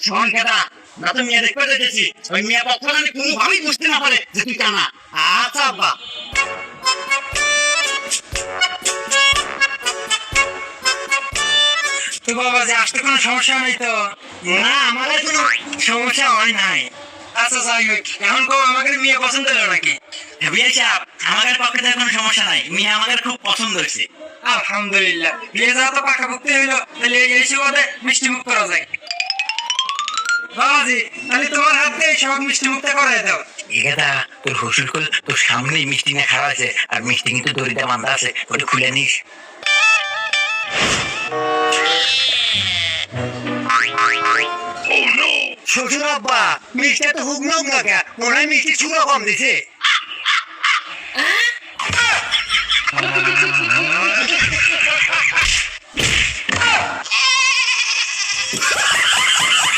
শোন কেটা, না তো মেয়ে দেখতে দেখেছি, ওই মেয়ে পক্ষ মানে কোনোভাবেই বুঝতে না পারে যে তুই কানা। আচ্ছা আব্বা। তো বাবা যে আসতে কোনো সমস্যা নেই তো? না, আমার আর কোনো সমস্যা হয় নাই। আচ্ছা যাই হোক, এখন কো আমাকে মেয়ে পছন্দ হলো নাকি? বিয়ে চাপ, আমাদের পক্ষে তো কোনো সমস্যা নাই, মেয়ে আমাদের খুব পছন্দ হয়েছে। আলহামদুলিল্লাহ, বিয়ে যাওয়া তো পাকাপোক্ত হইলো, তাহলে এই সুবাদে মিষ্টি মুখ করা যায়। বাবাজি, তাহলে তোমার হাত দিয়ে সব মিষ্টি মুখটা করাই দাও। এটা তোর শ্বশুর কল তোর সামনেই মিষ্টি নিয়ে খাওয়া আছে, আর মিষ্টি কিন্তু দড়িটা বান্ধা আছে, ওটা খুলে নিস। শ্বশুর আব্বা, মিষ্টি তো হুক নোক না কে, মনে হয় মিষ্টি চুড়া কম দিছে।